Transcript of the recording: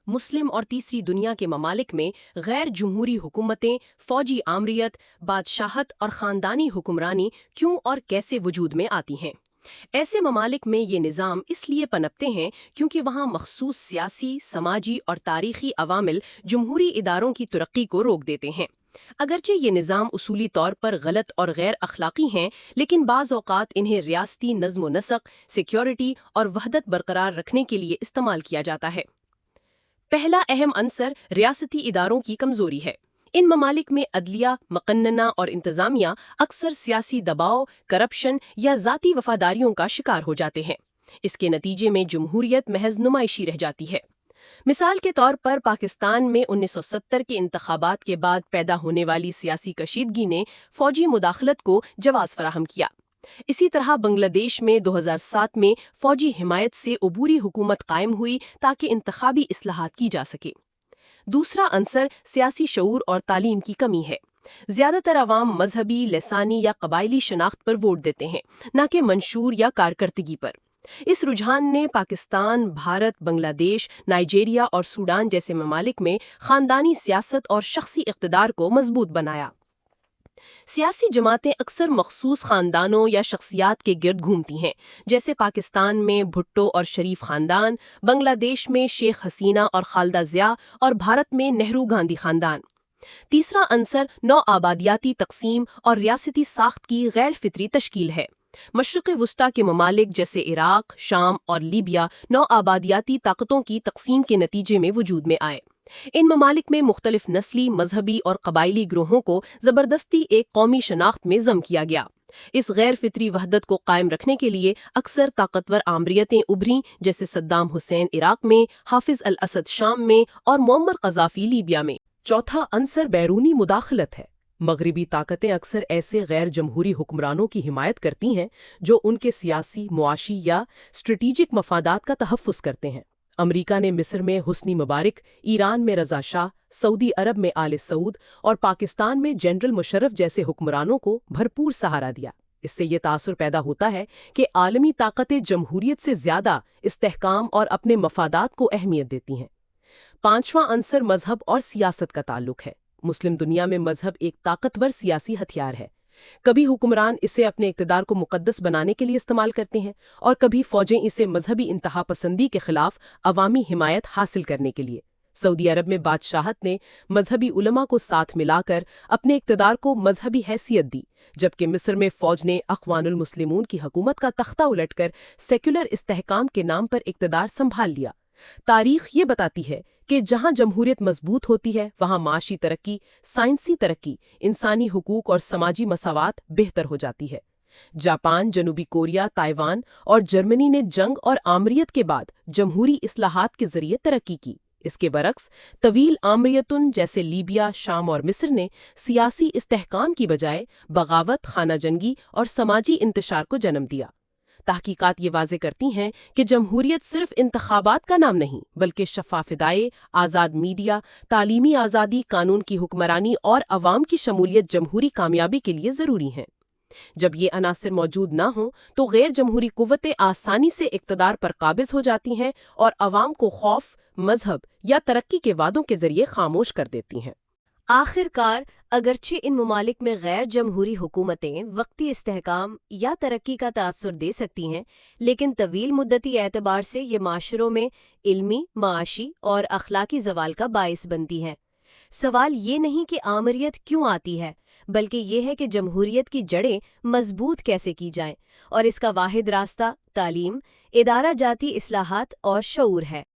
مسلم اور تیسری دنیا کے ممالک میں غیر جمہوری حکومتیں، فوجی آمریت، بادشاہت اور خاندانی حکمرانی کیوں اور کیسے وجود میں آتی ہیں؟ ایسے ممالک میں یہ نظام اس لیے پنپتے ہیں کیونکہ وہاں مخصوص سیاسی، سماجی اور تاریخی عوامل جمہوری اداروں کی ترقی کو روک دیتے ہیں۔ اگرچہ یہ نظام اصولی طور پر غلط اور غیر اخلاقی ہیں، لیکن بعض اوقات انہیں ریاستی نظم و نسق، سیکیورٹی اور وحدت برقرار رکھنے کے لیے استعمال کیا جاتا ہے۔ پہلا اہم عنصر ریاستی اداروں کی کمزوری ہے۔ ان ممالک میں عدلیہ، مقننہ اور انتظامیہ اکثر سیاسی دباؤ، کرپشن یا ذاتی وفاداریوں کا شکار ہو جاتے ہیں۔ اس کے نتیجے میں جمہوریت محض نمائشی رہ جاتی ہے۔ مثال کے طور پر پاکستان میں 1970 کے انتخابات کے بعد پیدا ہونے والی سیاسی کشیدگی نے فوجی مداخلت کو جواز فراہم کیا۔ اسی طرح بنگلہ دیش میں 2007 میں فوجی حمایت سے عبوری حکومت قائم ہوئی تاکہ انتخابی اصلاحات کی جا سکے۔ دوسرا عنصر سیاسی شعور اور تعلیم کی کمی ہے۔ زیادہ تر عوام مذہبی، لسانی یا قبائلی شناخت پر ووٹ دیتے ہیں، نہ کہ منشور یا کارکردگی پر۔ اس رجحان نے پاکستان، بھارت، بنگلہ دیش، نائجیریا اور سوڈان جیسے ممالک میں خاندانی سیاست اور شخصی اقتدار کو مضبوط بنایا۔ سیاسی جماعتیں اکثر مخصوص خاندانوں یا شخصیات کے گرد گھومتی ہیں، جیسے پاکستان میں بھٹو اور شریف خاندان، بنگلہ دیش میں شیخ حسینہ اور خالدہ ضیاء اور بھارت میں نہرو گاندھی خاندان۔ تیسرا عنصر نوآبادیاتی تقسیم اور ریاستی ساخت کی غیر فطری تشکیل ہے۔ مشرق وسطیٰ کے ممالک جیسے عراق، شام اور لیبیا نوآبادیاتی طاقتوں کی تقسیم کے نتیجے میں وجود میں آئے۔ ان ممالک میں مختلف نسلی، مذہبی اور قبائلی گروہوں کو زبردستی ایک قومی شناخت میں ضم کیا گیا۔ اس غیر فطری وحدت کو قائم رکھنے کے لیے اکثر طاقتور آمریتیں ابھریں، جیسے صدام حسین عراق میں، حافظ الاسد شام میں اور معمر قذافی لیبیا میں۔ چوتھا عنصر بیرونی مداخلت ہے۔ مغربی طاقتیں اکثر ایسے غیر جمہوری حکمرانوں کی حمایت کرتی ہیں جو ان کے سیاسی، معاشی یا اسٹریٹجک مفادات کا تحفظ کرتے ہیں۔ امریکہ نے مصر میں حسنی مبارک، ایران میں رضا شاہ، سعودی عرب میں آل سعود اور پاکستان میں جنرل مشرف جیسے حکمرانوں کو بھرپور سہارا دیا۔ اس سے یہ تاثر پیدا ہوتا ہے کہ عالمی طاقتیں جمہوریت سے زیادہ استحکام اور اپنے مفادات کو اہمیت دیتی ہیں۔ پانچواں عنصر مذہب اور سیاست کا تعلق ہے۔ مسلم دنیا میں مذہب ایک طاقتور سیاسی ہتھیار ہے۔ کبھی حکمران اسے اپنے اقتدار کو مقدس بنانے کے لیے استعمال کرتے ہیں اور کبھی فوجیں اسے مذہبی انتہا پسندی کے خلاف عوامی حمایت حاصل کرنے کے لیے۔ سعودی عرب میں بادشاہت نے مذہبی علماء کو ساتھ ملا کر اپنے اقتدار کو مذہبی حیثیت دی، جبکہ مصر میں فوج نے اخوان المسلمون کی حکومت کا تختہ الٹ کر سیکولر استحکام کے نام پر اقتدار سنبھال لیا۔ تاریخ یہ بتاتی ہے کہ جہاں جمہوریت مضبوط ہوتی ہے، وہاں معاشی ترقی، سائنسی ترقی، انسانی حقوق اور سماجی مساوات بہتر ہو جاتی ہے۔ جاپان، جنوبی کوریا، تائیوان اور جرمنی نے جنگ اور آمریت کے بعد جمہوری اصلاحات کے ذریعے ترقی کی۔ اس کے برعکس طویل آمریتن جیسے لیبیا، شام اور مصر نے سیاسی استحکام کی بجائے بغاوت، خانہ جنگی اور سماجی انتشار کو جنم دیا۔ تحقیقات یہ واضح کرتی ہیں کہ جمہوریت صرف انتخابات کا نام نہیں، بلکہ شفاف ادارے، آزاد میڈیا، تعلیمی آزادی، قانون کی حکمرانی اور عوام کی شمولیت جمہوری کامیابی کے لیے ضروری ہیں۔ جب یہ عناصر موجود نہ ہوں تو غیر جمہوری قوتیں آسانی سے اقتدار پر قابض ہو جاتی ہیں اور عوام کو خوف، مذہب یا ترقی کے وعدوں کے ذریعے خاموش کر دیتی ہیں۔ آخر کار، اگرچہ ان ممالک میں غیر جمہوری حکومتیں وقتی استحکام یا ترقی کا تاثر دے سکتی ہیں، لیکن طویل مدتی اعتبار سے یہ معاشروں میں علمی، معاشی اور اخلاقی زوال کا باعث بنتی ہیں۔ سوال یہ نہیں کہ آمریت کیوں آتی ہے، بلکہ یہ ہے کہ جمہوریت کی جڑیں مضبوط کیسے کی جائیں، اور اس کا واحد راستہ تعلیم، ادارہ جاتی اصلاحات اور شعور ہے۔